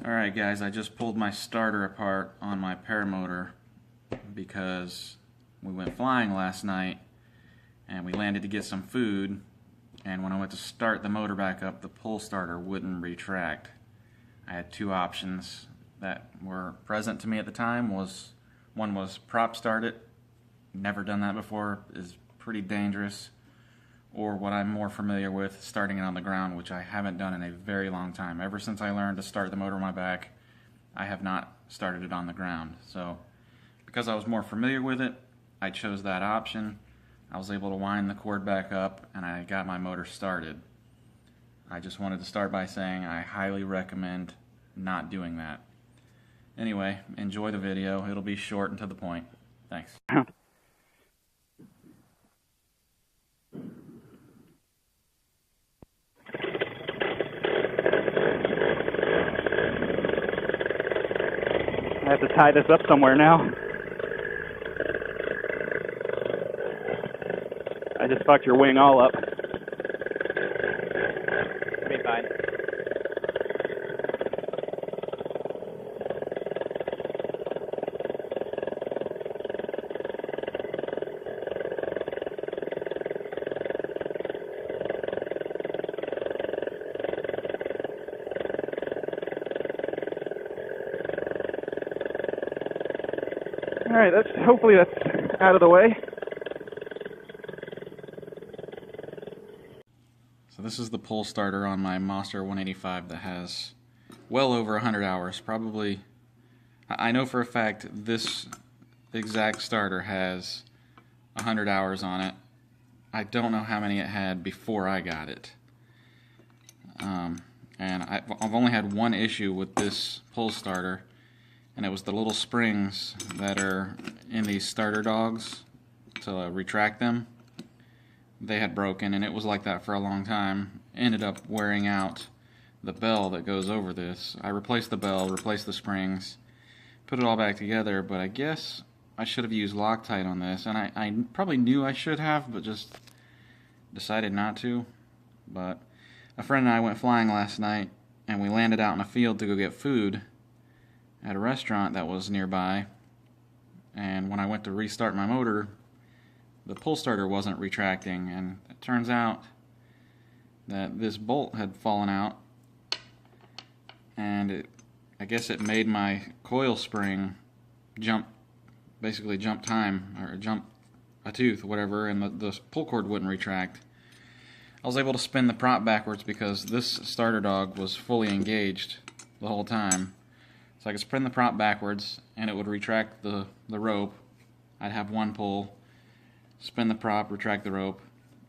Alright guys, I just pulled my starter apart on my paramotor because we went flying last night and we landed to get some food, and when I went to start the motor back up, the pull starter wouldn't retract. I had two options that were present to me at the time. One was prop start it, never done that before, is pretty dangerous, or what I'm more familiar with, starting it on the ground, which I haven't done in a very long time. Ever since I learned to start the motor on my back, I have not started it on the ground. So because I was more familiar with it, I chose that option. I was able to wind the cord back up and I got my motor started. I just wanted to start by saying I highly recommend not doing that. Anyway, enjoy the video. It'll be short and to the point. Thanks. I have to tie this up somewhere now. I just fucked your wing all up. It'll be fine. Alright, hopefully that's out of the way. So this is the pull starter on my Monster 185 that has well over 100 hours. Probably, I know for a fact this exact starter has 100 hours on it. I don't know how many it had before I got it. And I've only had one issue with this pull starter, and it was the little springs that are in these starter dogs to retract them. They had broken, and it was like that for a long time. Ended up wearing out the bell that goes over this. I replaced the bell, replaced the springs, put it all back together, but I guess I should have used Loctite on this, and I probably knew I should have, but just decided not to. But a friend and I went flying last night, and we landed out in a field to go get food at a restaurant that was nearby, and when I went to restart my motor, the pull starter wasn't retracting, and it turns out that this bolt had fallen out, and I guess it made my coil spring basically jump time, or jump a tooth, whatever, and the pull cord wouldn't retract. I was able to spin the prop backwards because this starter dog was fully engaged the whole time. So I could spin the prop backwards and it would retract the rope. I'd have one pull, spin the prop, retract the rope,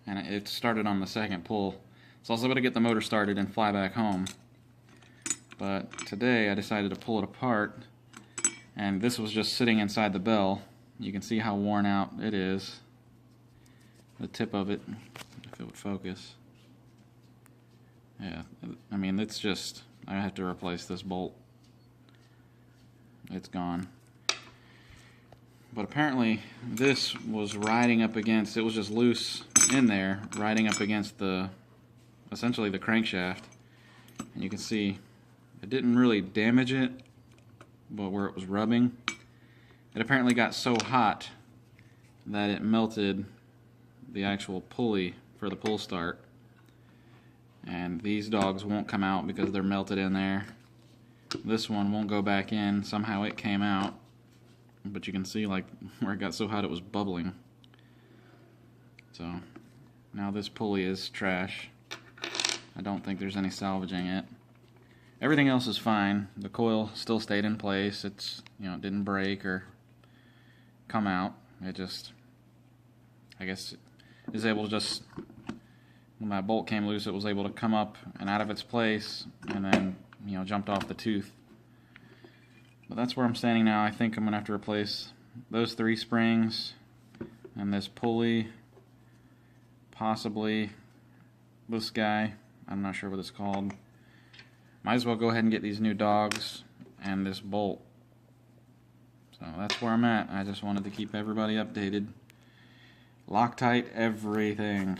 and it started on the second pull. So I was able to get the motor started and fly back home. But today I decided to pull it apart, and this was just sitting inside the bell. You can see how worn out it is. The tip of it, if it would focus. Yeah, I mean, it's just, I have to replace this bolt. It's gone. But apparently this was riding up against, it was just loose in there, riding up against essentially the crankshaft. And you can see it didn't really damage it, but where it was rubbing, it apparently got so hot that it melted the actual pulley for the pull start. And these dogs won't come out because they're melted in there. This one won't go back in. Somehow it came out, but you can see like where it got so hot it was bubbling. So now this pulley is trash. I don't think there's any salvaging it. Everything else is fine. The coil still stayed in place. It's, it didn't break or come out. It just, I guess, it was able to just, when my bolt came loose, it was able to come up and out of its place, and then jumped off the tooth. But that's where I'm standing now. I think I'm gonna have to replace those 3 springs and this pulley, possibly this guy. I'm not sure what it's called. Might as well go ahead and get these new dogs and this bolt. So that's where I'm at. I just wanted to keep everybody updated. Loctite everything.